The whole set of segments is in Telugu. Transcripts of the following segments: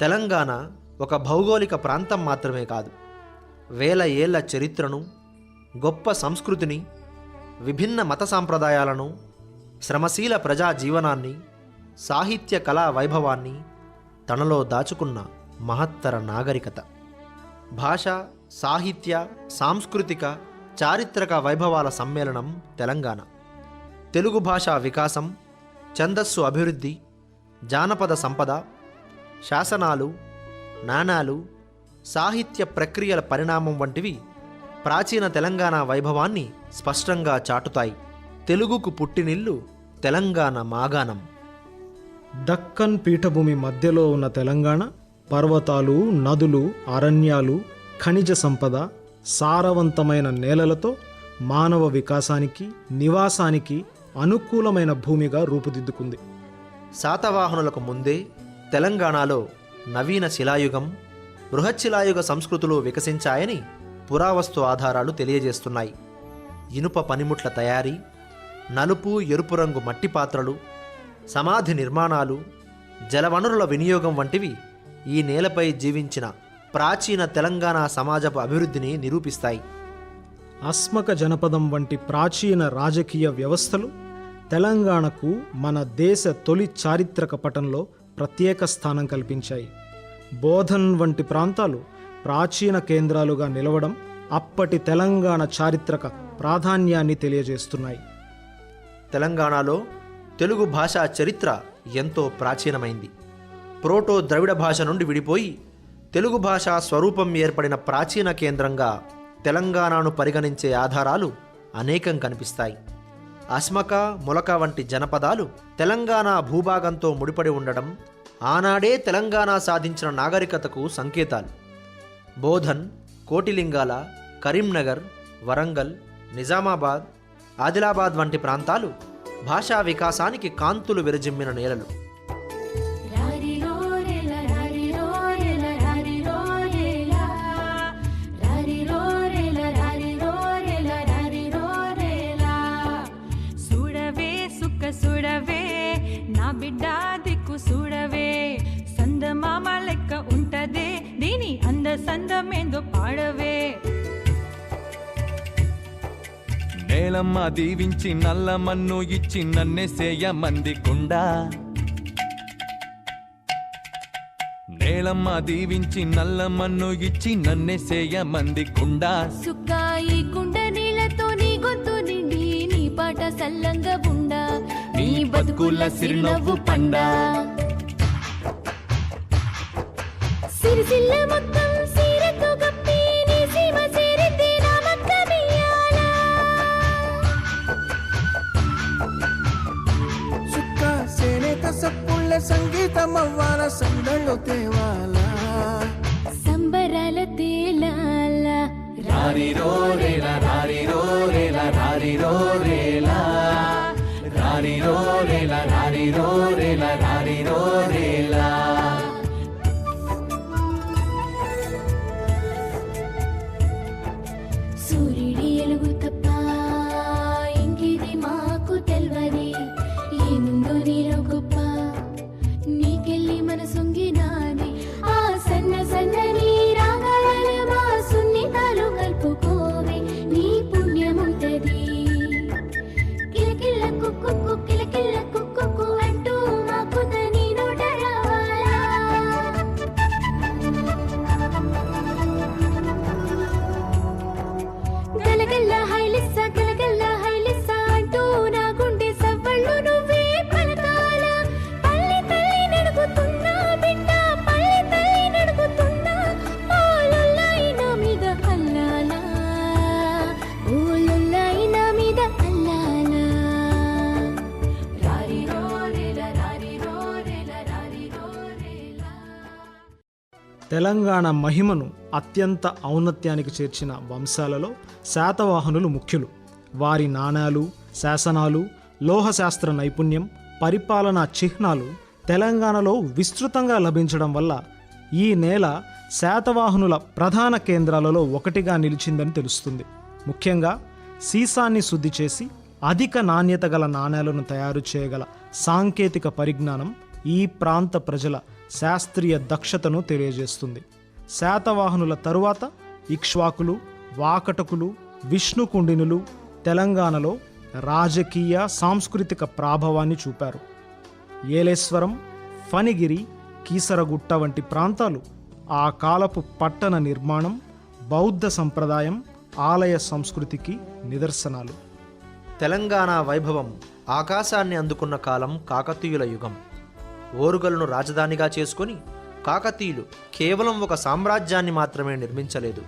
తెలంగాణ ఒక భౌగోళిక ప్రాంతం మాత్రమే కాదు, వేల ఏళ్ల చరిత్రను, గొప్ప సంస్కృతిని, విభిన్న మత సాంప్రదాయాలను, శ్రమశీల ప్రజా జీవనాన్ని, సాహిత్య కళా వైభవాన్ని తనలో దాచుకున్న మహత్తర నాగరికత. భాష, సాహిత్య, సాంస్కృతిక, చారిత్రక వైభవాల సమ్మేళనం తెలంగాణ. తెలుగు భాషా వికాసం, ఛందస్సు అభివృద్ధి, జానపద సంపద, శాసనాలు, నాణాలు, సాహిత్య ప్రక్రియల పరిణామం వంటివి ప్రాచీన తెలంగాణ వైభవాన్ని స్పష్టంగా చాటుతాయి. తెలుగుకు పుట్టినిల్లు తెలంగాణ మాగాణం. దక్కన్ పీఠభూమి మధ్యలో ఉన్న తెలంగాణ పర్వతాలు, నదులు, అరణ్యాలు, ఖనిజ సంపద, సారవంతమైన నేలలతో మానవ వికాసానికి, నివాసానికి అనుకూలమైన భూమిగా రూపుదిద్దుకుంది. శాతవాహనులకు ముందే తెలంగాణలో నవీన శిలాయుగం, బృహచ్చిలాయుగ సంస్కృతులు వికసించాయని పురావస్తు ఆధారాలు తెలియజేస్తున్నాయి. ఇనుప పనిముట్ల తయారీ, నలుపు, ఎరుపు రంగు మట్టి పాత్రలు, సమాధి నిర్మాణాలు, జలవనరుల వినియోగం వంటివి ఈ నేలపై జీవించిన ప్రాచీన తెలంగాణ సమాజపు అభివృద్ధిని నిరూపిస్తాయి. అస్మక జనపదం వంటి ప్రాచీన రాజకీయ వ్యవస్థలు తెలంగాణకు మన దేశ తొలి చారిత్రక పటంలో ప్రత్యేక స్థానం కల్పించాయి. బోధన్ వంటి ప్రాంతాలు ప్రాచీన కేంద్రాలుగా నిలవడం అప్పటి తెలంగాణ చారిత్రక ప్రాధాన్యాన్ని తెలియజేస్తున్నాయి. తెలంగాణలో తెలుగు భాషా చరిత్ర ఎంతో ప్రాచీనమైంది. ప్రోటో ద్రవిడ భాష నుండి విడిపోయి తెలుగు భాషా స్వరూపం ఏర్పడిన ప్రాచీన కేంద్రంగా తెలంగాణను పరిగణించే ఆధారాలు అనేకం కనిపిస్తాయి. అస్మక, మొలక వంటి జనపదాలు తెలంగాణ భూభాగంతో ముడిపడి ఉండడం ఆనాడే తెలంగాణ సాధించిన నాగరికతకు సంకేతాలు. బోధన్, కోటిలింగాల, కరీంనగర్, వరంగల్, నిజామాబాద్, ఆదిలాబాద్ వంటి ప్రాంతాలు భాషా వికాసానికి కాంతులు విరజిమ్మిన నేలలు. సుడవే నా బిడ్డ దిక్కు సుడవే, సందమామ లెక్క ఉంటదే దీని అంద సందమేందో పాడవే. నేలమ్మ దీవించి నల్ల మన్ను ఇచ్చి నన్నెసేయ మంది కుండా, నేలమ్మ దీవించి నల్ల మన్ను ఇచ్చి నన్నెసేయ మంది కుండా. సుక్కాయి కుండ నీళ్ళతో నీ గొంతు నిండి నీ పాట సల్లంగా బుండా, నీ బతుకుల సిరినవ్వు పండా. సిరిసిల్ల మొత్తం సీరతో కప్పి నీ సీమ చేరితే నా మక్కమియాల. చుక్క సేనేత సప్పుళ్ళ సంగీతం అవ్వాల, సందళ్ళు తేవాల, సంబరాల తేలాల. రారిరో రేలా రారిరో రేలా రారిరో రేలా, రారిరో రేలా రారిరో రేలా రారిరో రేలా. సూర్యుడి ఎలుగు తప్ప ఇంకేది మాకు తెల్వది, ఏముందో నీలో గొప్ప నీకెళ్ళి మన సొంగినాది. ఆ సన్న సన్నని రాగాల మా సున్నితాలు కలుపుకోవే, నీ పుణ్యముంటది. కిలకిల్ల కుక్కు కిలకిల్ల కుక్కు అంటూ మాకు నీ నోట రావాలా. గలగల్ల హైలిస్స గలగల్ల హైలిస్స అంటూ నా గుండె సవ్వళ్ళు నువ్వే పలకాల. పల్లి తల్లి నడుగుతున్నా బిడ్డ, పల్లి తల్లి నడుగుతున్నా, ఓలుల్లాయి నా మీద అల్లాలా, ఓలుల్లాయి నా మీద అల్లాలా. రారిరో రేలా రారిరో రేలా రారిరో రేలా. తెలంగాణ మహిమను అత్యంత ఔన్నత్యానికి చేర్చిన వంశాలలో శాతవాహనులు ముఖ్యులు. వారి నాణాలు, శాసనాలు, లోహశాస్త్ర నైపుణ్యం, పరిపాలనా చిహ్నాలు తెలంగాణలో విస్తృతంగా లభించడం వల్ల ఈ నేల శాతవాహనుల ప్రధాన కేంద్రాలలో ఒకటిగా నిలిచిందని తెలుస్తుంది. ముఖ్యంగా సీసాన్ని శుద్ధి చేసి అధిక నాణ్యత గల నాణేలను తయారు చేయగల సాంకేతిక పరిజ్ఞానం ఈ ప్రాంత ప్రజల శాస్త్రీయ దక్షతను తెలియజేస్తుంది. శాతవాహనుల తరువాత ఇక్ష్వాకులు, వాకటకులు, విష్ణుకుండినులు తెలంగాణలో రాజకీయ సాంస్కృతిక ప్రాభవాన్ని చూపారు. ఏలేశ్వరం, ఫణిగిరి, కీసరగుట్ట వంటి ప్రాంతాలు ఆ కాలపు పట్టణ నిర్మాణం, బౌద్ధ సంప్రదాయం, ఆలయ సంస్కృతికి నిదర్శనాలు. తెలంగాణ వైభవం ఆకాశాన్ని అందుకున్న కాలం కాకతీయుల యుగం. ఓరుగల్లును రాజధానిగా చేసుకొని కాకతీయులు కేవలం ఒక సామ్రాజ్యాన్ని మాత్రమే నిర్మించలేదు,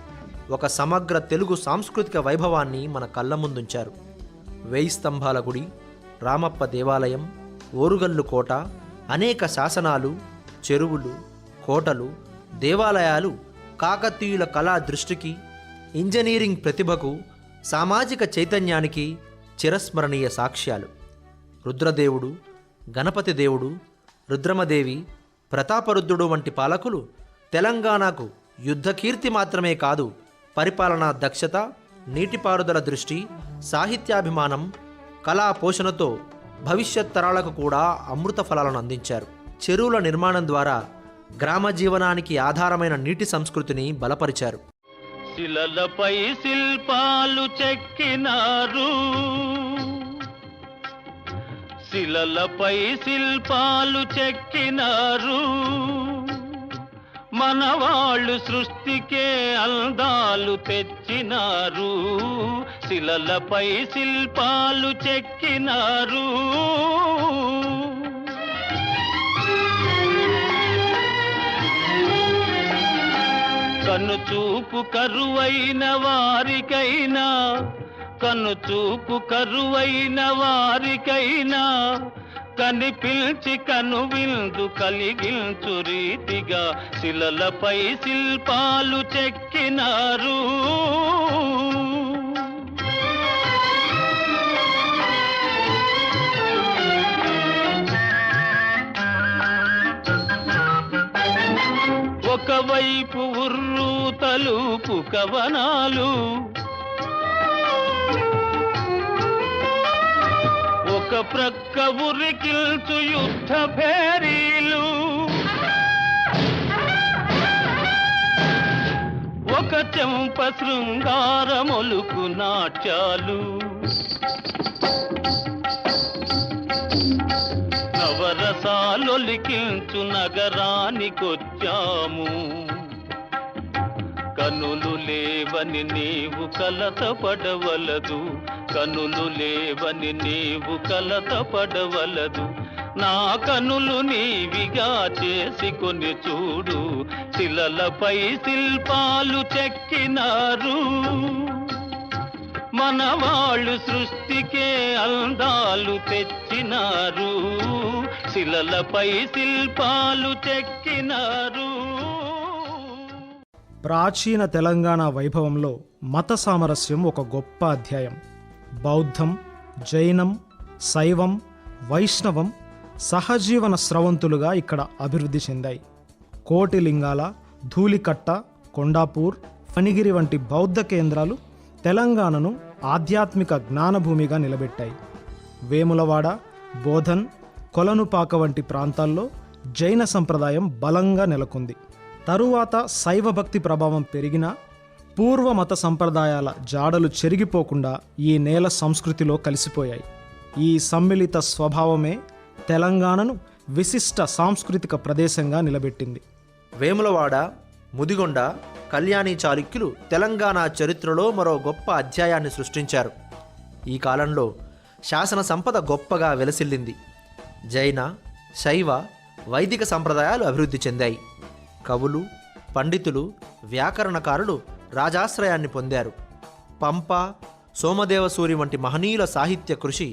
ఒక సమగ్ర తెలుగు సాంస్కృతిక వైభవాన్ని మన కళ్ళ ముందుంచారు. 1000 స్తంభాల గుడి, రామప్ప దేవాలయం, ఓరుగల్లు కోట, అనేక శాసనాలు, చెరువులు, కోటలు, దేవాలయాలు కాకతీయుల కళా దృష్టికి, ఇంజనీరింగ్ ప్రతిభకు, సామాజిక చైతన్యానికి చిరస్మరణీయ సాక్ష్యాలు. రుద్రదేవుడు, గణపతి దేవుడు, రుద్రమదేవి, ప్రతాపరుద్రుడు వంటి పాలకులు తెలంగాణకు యుద్ధకీర్తి మాత్రమే కాదు, పరిపాలనా దక్షత, నీటిపారుదల దృష్టి, సాహిత్యాభిమానం, కళా పోషణతో భవిష్యత్ తరాలకు కూడా అమృత ఫలాలను అందించారు. చెరువుల నిర్మాణం ద్వారా గ్రామ జీవనానికి ఆధారమైన నీటి సంస్కృతిని బలపరిచారు. శిలలపై శిల్పాలు చెక్కినారు, శిలలపై శిల్పాలు చెక్కినారు, మనవాళ్ళు సృష్టికే అందాలు తెచ్చినారు. శిలలపై శిల్పాలు చెక్కినారు, కనుచూపు కరువైన వారికైనా, కనుచూపు కరువైన వారికైనా కనిపించి కనువిందు కలిగించు రీతిగా శిలలపై శిల్పాలు చెక్కినారు. ఒకవైపు ఉర్రు తలుపు కవనాలు, ఒక ప్రక్క ఉరికిల్చు యుద్ధ భేరీలు, ఒక చెంప శృంగారమొలుకు నాట్యాలు, నవరసాలొలికించు నగరానికొచ్చాము. కనులు లేవని నీవు కలతపడవలదు, కనులు లేవని నీవు కలతపడవలదు, నా కనులు నీవిగా చేసుకొని చూడు. శిలలపై శిల్పాలు చెక్కినారు, మనవాళ్ళు సృష్టికే అందాలు తెచ్చినారు. శిలలపై శిల్పాలు చెక్కినారు. ప్రాచీన తెలంగాణ వైభవంలో మత సామరస్యం ఒక గొప్ప అధ్యాయం. బౌద్ధం, జైనం, శైవం, వైష్ణవం సహజీవన స్రవంతులుగా ఇక్కడ అభివృద్ధి చెందాయి. కోటిలింగాల, ధూళికట్ట, కొండాపూర్, ఫణిగిరి వంటి బౌద్ధ కేంద్రాలు తెలంగాణను ఆధ్యాత్మిక జ్ఞానభూమిగా నిలబెట్టాయి. వేములవాడ, బోధన్, కొలనుపాక వంటి ప్రాంతాల్లో జైన సంప్రదాయం బలంగా నెలకొంది. తరువాత శైవ భక్తి ప్రభావం పెరిగినా పూర్వ మత సంప్రదాయాల జాడలు చెరిగిపోకుండా ఈ నేల సంస్కృతిలో కలిసిపోయాయి. ఈ సమ్మిళిత స్వభావమే తెలంగాణను విశిష్ట సాంస్కృతిక ప్రదేశంగా నిలబెట్టింది. వేములవాడ, ముదిగొండ, కళ్యాణి చాళుక్యులు తెలంగాణ చరిత్రలో మరో గొప్ప అధ్యాయాన్ని సృష్టించారు. ఈ కాలంలో శాసన సంపద గొప్పగా వెలసిల్లింది. జైన, శైవ, వైదిక సంప్రదాయాలు అభివృద్ధి చెందాయి. కవులు, పండితులు, వ్యాకరణకారులు రాజాశ్రయాన్ని పొందారు. పంప, సోమదేవసూరి వంటి మహనీయుల సాహిత్య కృషి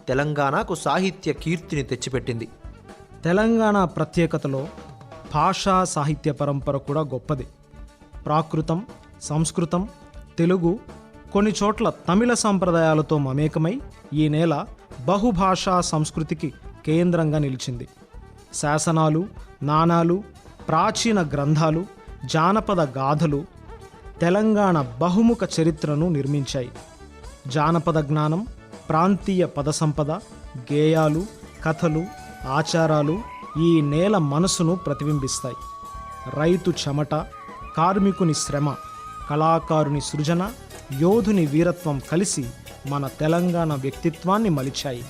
తెలంగాణకు సాహిత్య కీర్తిని తెచ్చిపెట్టింది. తెలంగాణ ప్రత్యేకతలో భాషా సాహిత్య పరంపర కూడా గొప్పది. ప్రాకృతం, సంస్కృతం, తెలుగు, కొన్ని చోట్ల తమిళ సంప్రదాయాలతో మమేకమై ఈ నేల బహుభాషా సంస్కృతికి కేంద్రంగా నిలిచింది. శాసనాలు, నాణాలు, ప్రాచీన గ్రంథాలు, జానపద గాథలు తెలంగాణ బహుముఖ చరిత్రను నిర్మించాయి. జానపద జ్ఞానం, ప్రాంతీయ పద సంపద, గేయాలు, కథలు, ఆచారాలు, ఈ నేల మనసును ప్రతిబింబిస్తాయి. రైతు చెమట, కార్మికుని శ్రమ, కళాకారుని సృజన, యోధుని వీరత్వం కలిసి మన తెలంగాణ వ్యక్తిత్వాన్ని మలిచాయి.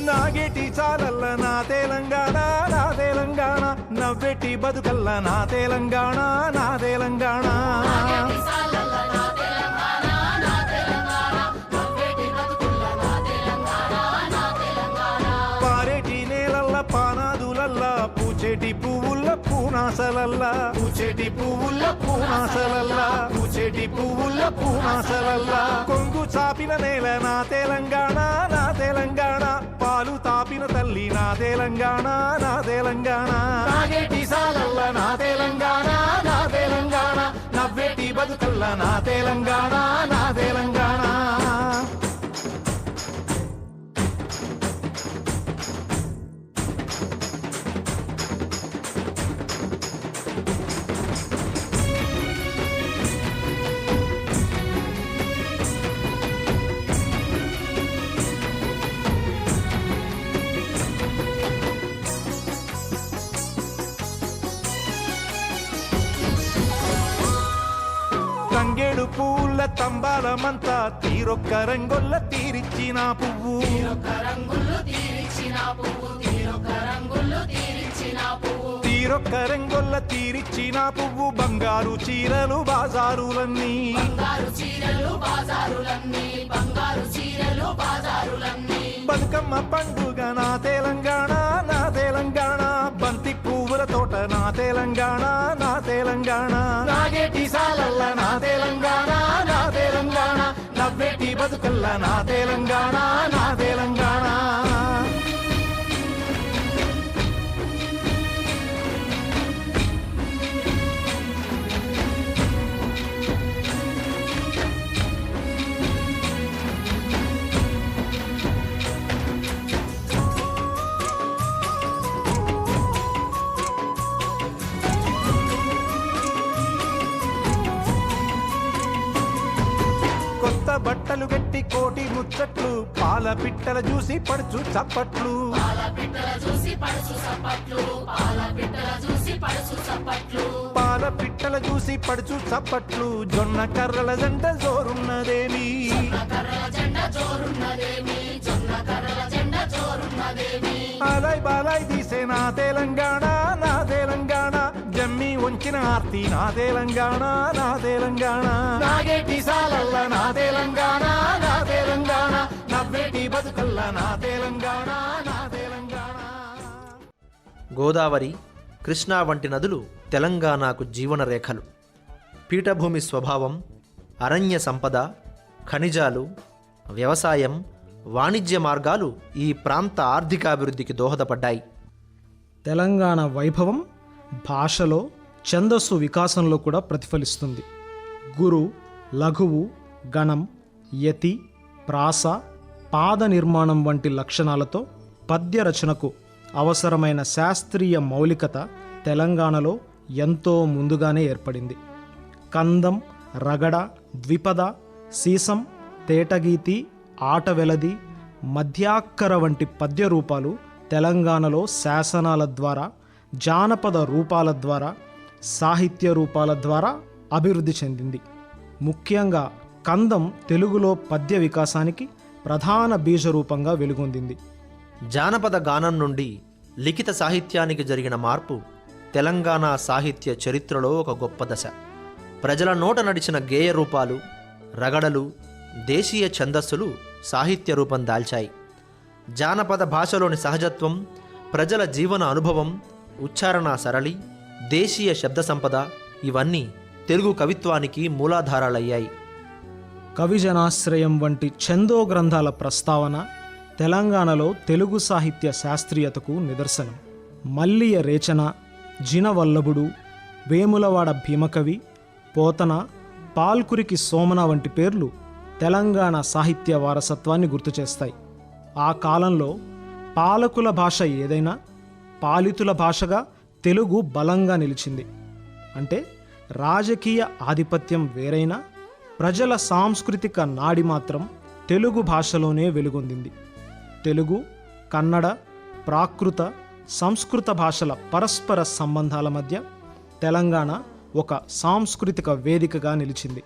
నాగేటి చాలల్ల నా తెలంగాణ, నా తెలంగాణ నవ్వెట్టి బతుకల్ల నా తెలంగాణ, నా తెలంగాణ. పారేటి నేలల్ల పానాదులల్ల పూచేటి పువ్వుల్ల పూనాసలల్ల, పూచేటి పువ్వుల్ల పూనాసలల్ల, పూచేటి పువ్వుల్ల పూనాసలల్ల. కొంగు చాపిన నేల నా తెలంగాణ, నా తెలంగాణ పాలు తాపిన తల్లి నా తెలంగాణ, నా తెలంగాణ. నాగేటి సాలల్ల నా తెలంగాణ, నా తెలంగాణ నవ్వేటి బతుకల్ల నా తెలంగాణ, నా తెలంగాణ. తంగేడు పూల తంబాలమంతా తీరొక్క రంగొల్ల తీరిచ్చిన పువ్వు, తీరొక్క రంగొల్ల తీరిచ్చిన పువ్వు. బంగారు చీరలు బాజారులన్నీ, బతుకమ్మ పండుగ నా తెలంగాణ, నా తెలంగాణ బంతి పువ్వుల తోట నా తెలంగాణ, నా తెలంగాణ. నాగేటి సాలల్ల నా తెలంగాణ, నా తెలంగాణ నవ్వేటి బతుకల్ల నా తెలంగాణ, నా తెలంగాణ. కొత్త బట్టలు గట్టి కోటి ముచ్చట్లు, పాల పిట్టల చూసి పడుచు చప్పట్లు, పాల పిట్టల చూసి పడుచు చప్పట్లు. జొన్న కర్రల జంట జోరున్నదేమి, అలై బాలై తీసే నా తెలంగాణ, నా తెలంగాణ జమ్మి వంచిన ఆర్తి నా తెలంగాణ, నా తెలంగాణ. నాగేటి సాలల్ల నా తెలంగాణ, నా తెలంగాణ నవ్వేటి బతుకల్ల నా తెలంగాణ, నా తెలంగాణ. గోదావరి, కృష్ణా వంటి నదులు తెలంగాణకు జీవన రేఖలు. పీఠభూమి స్వభావం, అరణ్య సంపద, ఖనిజాలు, వ్యవసాయం, వాణిజ్య మార్గాలు ఈ ప్రాంత ఆర్థికాభివృద్ధికి దోహదపడ్డాయి. తెలంగాణ వైభవం భాషలో, ఛందస్సు వికాసంలో కూడా ప్రతిఫలిస్తుంది. గురు, లఘువు, గణం, యతి, ప్రాస, పాద నిర్మాణం వంటి లక్షణాలతో పద్య రచనకు అవసరమైన శాస్త్రీయ మౌలికత తెలంగాణలో ఎంతో ముందుగానే ఏర్పడింది. కందం, రగడ, ద్విపద, సీసం, తేటగీతి, ఆటవెలది, మధ్యాక్కర వంటి పద్య రూపాలు తెలంగాణలో శాసనాల ద్వారా, జానపద రూపాల ద్వారా, సాహిత్య రూపాల ద్వారా అభివృద్ధి చెందింది. ముఖ్యంగా కందం తెలుగులో పద్య వికాసానికి ప్రధాన బీజరూపంగా వెలుగొందింది. జానపద గానం నుండి లిఖిత సాహిత్యానికి జరిగిన మార్పు తెలంగాణ సాహిత్య చరిత్రలో ఒక గొప్ప దశ. ప్రజల నోట నడిచిన గేయ రూపాలు, రగడలు, దేశీయ ఛందస్సులు సాహిత్య రూపం దాల్చాయి. జానపద భాషలోని సహజత్వం, ప్రజల జీవన అనుభవం, ఉచ్చారణ సరళి, దేశీయ శబ్ద సంపద ఇవన్నీ తెలుగు కవిత్వానికి మూలాధారాలయ్యాయి. కవిజనాశ్రయం వంటి ఛందో గ్రంథాల ప్రస్తావన తెలంగాణలో తెలుగు సాహిత్య శాస్త్రీయతకు నిదర్శనం. మల్లియ రేచన, జినవల్లభుడు, వేములవాడ భీమకవి, పోతన, పాల్కురికి సోమన వంటి పేర్లు తెలంగాణ సాహిత్య వారసత్వాన్ని గుర్తుచేస్తాయి. ఆ కాలంలో పాలకుల భాష ఏదైనా పాలితుల భాషగా తెలుగు బలంగా నిలిచింది. అంటే రాజకీయ ఆధిపత్యం వేరైనా ప్రజల సాంస్కృతిక నాడి మాత్రం తెలుగు భాషలోనే వెలుగొందింది. తెలుగు, కన్నడ, ప్రాకృత, సంస్కృత భాషల పరస్పర సంబంధాల మధ్య తెలంగాణ ఒక సాంస్కృతిక వేదికగా నిలిచింది.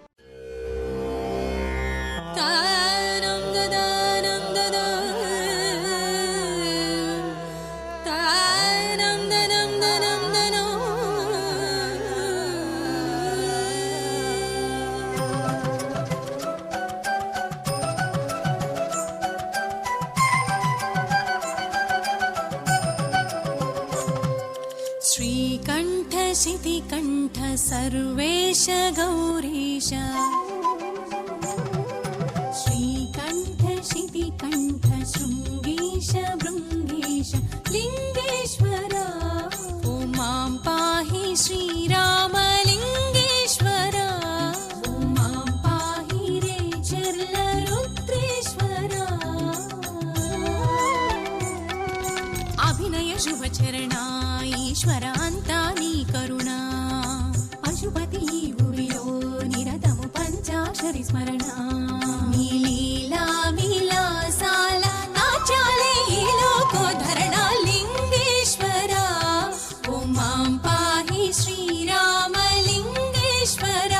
श्रीकण्ठ शितिकण्ठ सर्वेश गौरीश श्रीकण्ठ शितिकण्ठ शृङ्गीश भृङ्गीश लिङ्गेश्वरा ॐ मां पाहि श्रीरामलिङ्गेश्वरा ॐ मां पाहि रे चर्लरुद्रेश्वरा अभिनय शुभचरणा ఈశ్వర అంతా నీ కరుణ పశుపతి భూమిలో నిరతము పంచాక్షరి స్మరణ నీ లీలా విలాసాల నాట్యాలే ఈ లోకోధరణ లింగేశ్వర ఓం మాం పాహి శ్రీరామలింగేశ్వర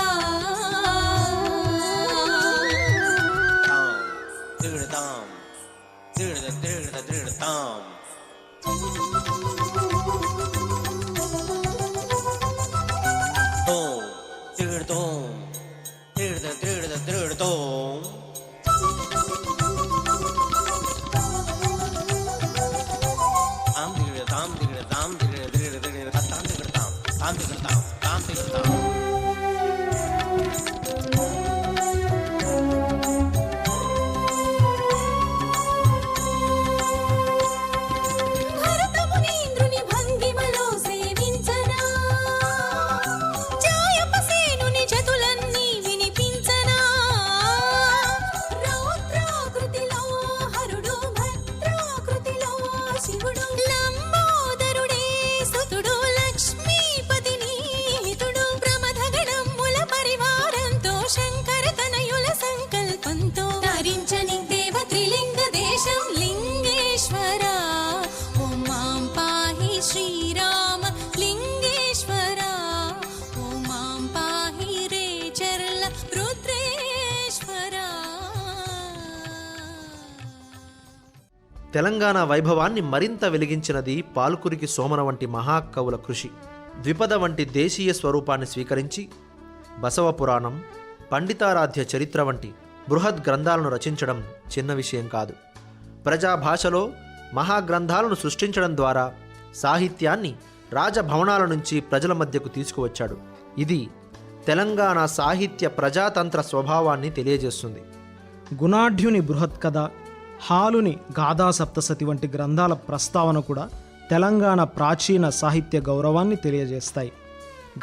తెలంగాణ వైభవాన్ని మరింత వెలిగించినది పాల్కురికి సోమన వంటి మహాకవుల కృషి. ద్విపద వంటి దేశీయ స్వరూపాన్ని స్వీకరించి బసవ పురాణం, పండితారాధ్య చరిత్ర వంటి బృహద్ గ్రంథాలను రచించడం చిన్న విషయం కాదు. ప్రజాభాషలో మహాగ్రంథాలను సృష్టించడం ద్వారా సాహిత్యాన్ని రాజభవనాల నుంచి ప్రజల మధ్యకు తీసుకువచ్చాడు. ఇది తెలంగాణ సాహిత్య ప్రజాతంత్ర స్వభావాన్ని తెలియజేస్తుంది. గుణాఢ్యుని బృహత్ కథ, హాలుని గాథా సప్తసతి వంటి గ్రంథాల ప్రస్తావన కూడా తెలంగాణ ప్రాచీన సాహిత్య గౌరవాన్ని తెలియజేస్తాయి.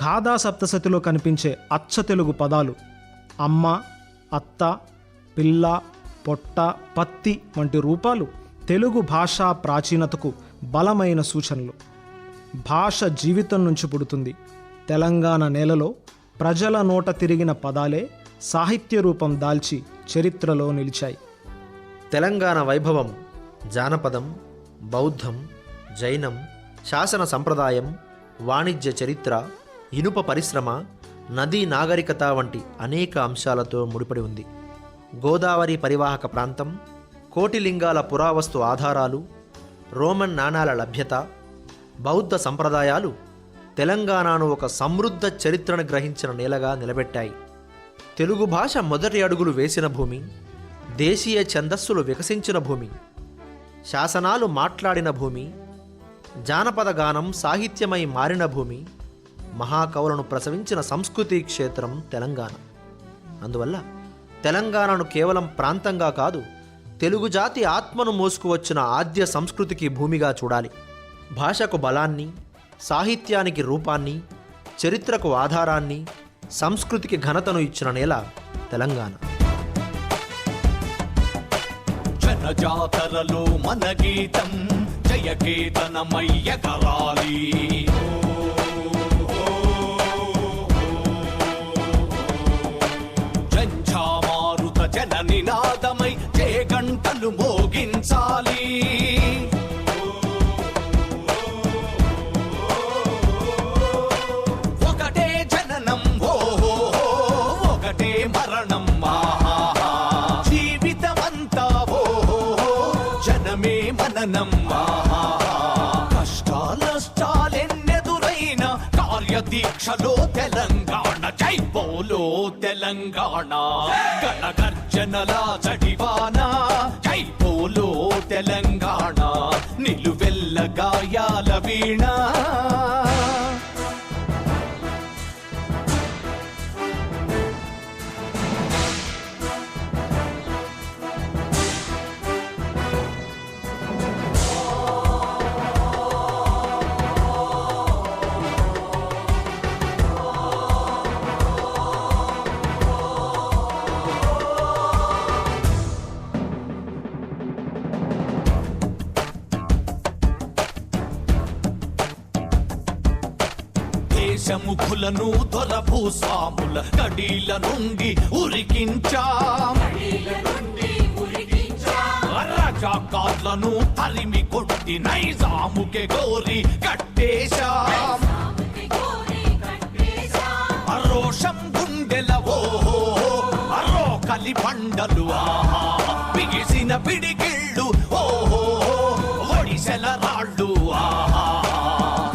గాథా సప్తసతిలో కనిపించే అచ్చ తెలుగు పదాలు అమ్మ, అత్త, పిల్ల, పొట్ట, పత్తి వంటి రూపాలు తెలుగు భాషా ప్రాచీనతకు బలమైన సూచనలు. భాష జీవితం నుంచి పుడుతుంది. తెలంగాణ నేలలో ప్రజల నోట తిరిగిన పదాలే సాహిత్య రూపం దాల్చి చరిత్రలో నిలిచాయి. తెలంగాణ వైభవం జానపదం, బౌద్ధం, జైనం, శాసన సంప్రదాయం, వాణిజ్య చరిత్ర, ఇనుప పరిశ్రమ, నదీ నాగరికత వంటి అనేక అంశాలతో ముడిపడి ఉంది. గోదావరి పరివాహక ప్రాంతం, కోటిలింగాల పురావస్తు ఆధారాలు, రోమన్ నాణాల లభ్యత, బౌద్ధ సంప్రదాయాలు తెలంగాణను ఒక సమృద్ధ చరిత్రను గ్రహించిన నేలగా నిలబెట్టాయి. తెలుగు భాష మొదటి అడుగులు వేసిన భూమి, దేశీయ ఛందస్సులు వికసించిన భూమి, శాసనాలు మాట్లాడిన భూమి, జానపద గానం సాహిత్యమై మారిన భూమి, మహాకవులను ప్రసవించిన సంస్కృతి క్షేత్రం తెలంగాణ. అందువల్ల తెలంగాణను కేవలం ప్రాంతంగా కాదు, తెలుగు జాతి ఆత్మను మోసుకువచ్చిన ఆద్య సంస్కృతికి భూమిగా చూడాలి. భాషకు బలాన్ని, సాహిత్యానికి రూపాన్ని, చరిత్రకు ఆధారాన్ని, సంస్కృతికి ఘనతను ఇచ్చిన నేల తెలంగాణ. జనజాతరలో మన గీతం జయకేతనమయ్య కరాలి. నినాదమై జయగంటలు మోగించాలి. ఒకటే జననం ఓహో, ఒకటే మరణం ఆహా, జీవితమంతా ఓహో, జనమే మననం ఆహా. కష్టాలెన్నెదురైన కార్యదీక్షలో తెలంగాణ, జై బోలో తెలంగాణ. గణగర్జనల జడివాన, జై బోలో తెలంగాణ. నిలువెల్ల గాయాల వీణ. దేశముఖులను దొరభూస్వాముల కడీల నుండి ఉరికించాం. రజాకార్లను తరిమి కొట్టి నైజాముకే గోరి కట్టేశాం. రోషం గుండెల ఓహో, అరో కలి బండలు ఆహా, బిగిసిన పిడికిళ్ళు ఓహో, ఒడిసెల రాళ్ళు ఆహా.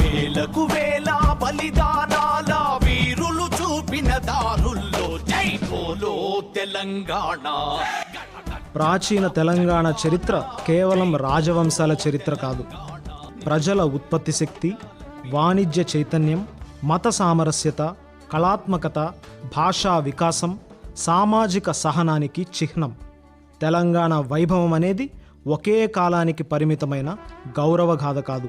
వేలకు వేల బలిదానాల వీరులు చూపిన దారుల్లో, జై బోలో తెలంగాణ. ప్రాచీన తెలంగాణ చరిత్ర కేవలం రాజవంశాల చరిత్ర కాదు. ప్రజల ఉత్పత్తి శక్తి, వాణిజ్య చైతన్యం, మత సామరస్యత, కళాత్మకత, భాషా వికాసం, సామాజిక సహనానికి చిహ్నం. తెలంగాణ వైభవం అనేది ఒకే కాలానికి పరిమితమైన గౌరవగాథ కాదు.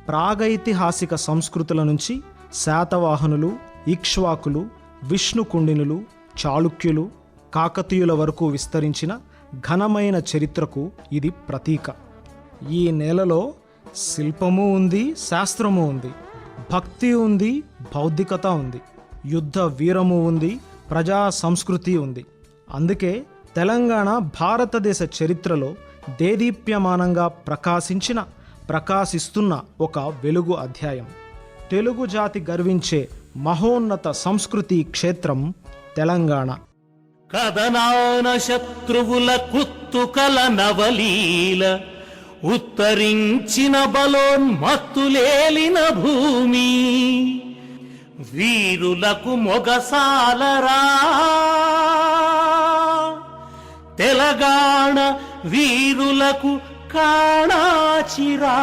ప్రాగైతిహాసిక సంస్కృతుల నుంచి శాతవాహనులు, ఇక్ష్వాకులు, విష్ణుకుండినులు, చాళుక్యులు, కాకతీయుల వరకు విస్తరించిన ఘనమైన చరిత్రకు ఇది ప్రతీక. ఈ నేలలో శిల్పము ఉంది, శాస్త్రము ఉంది, భక్తి ఉంది, బౌద్ధికత ఉంది, యుద్ధ వీరము ఉంది, ప్రజా సంస్కృతి ఉంది. అందుకే తెలంగాణ భారతదేశ చరిత్రలో దేదీప్యమానంగా ప్రకాశిస్తున్న ఒక వెలుగు అధ్యాయం. తెలుగు జాతి గర్వించే మహోన్నత సంస్కృతి క్షేత్రం తెలంగాణ. కదనాన శత్రువుల కుత్తుకల నవలీల, ఉత్తరించిన బలోన్మత్తులేలిన భూమి, వీరులకు మొగసాలరా తెలంగాణ, వీరులకు కాణాచిరా.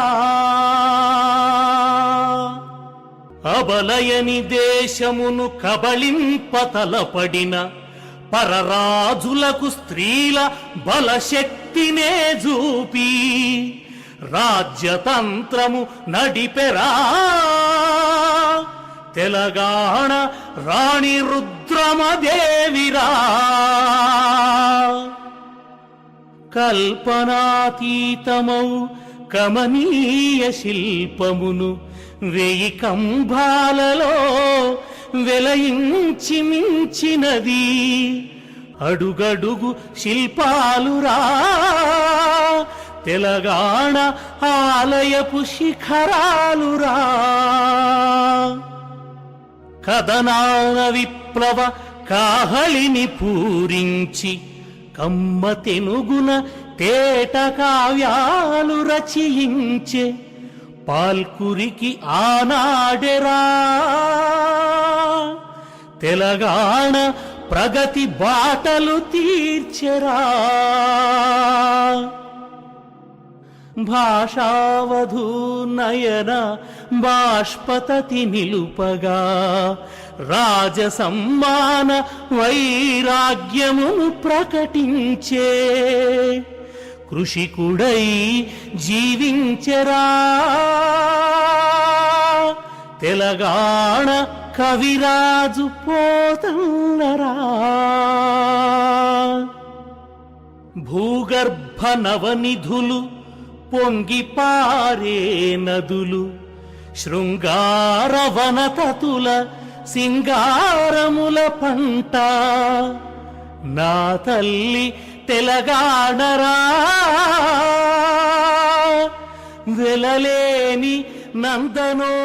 అబలయని దేశమును కబళింపతలపడిన పరరాజులకు స్త్రీల బలశక్తినే చూపి రాజ్యతంత్రము నడిపెరా తెలంగాణ రాణి రుద్రమదేవిరా. కల్పనాతీతమౌ కమనీయ శిల్పమును వేయి కంభాలలో వెలయించి మించినది అడుగడుగు శిల్పాలురా తెలంగాణ ఆలయపు శిఖరాలురా. కథనాన విప్లవ కాహళిని పూరించి కమ్మ తెనుగున తేట కావ్యాలు రచయించే పాల్కురికి ఆనాడెరా తెలంగాణ ప్రగతి బాటలు తీర్చెరా. భాషావధూ నయన బాష్పతతి నిలుపగా రాజసమ్మాన వైరాగ్యమును ప్రకటించే కృషికుడై జీవించెరా తెలంగాణ కవిరాజు పోతన్నరా. భూగర్భ నవనిధులు పొంగిపారే నదులు శృంగార వనతతుల సింగారముల పంట నా తల్లి తెలంగాణరా వెలలేని నందనోద్యానమురా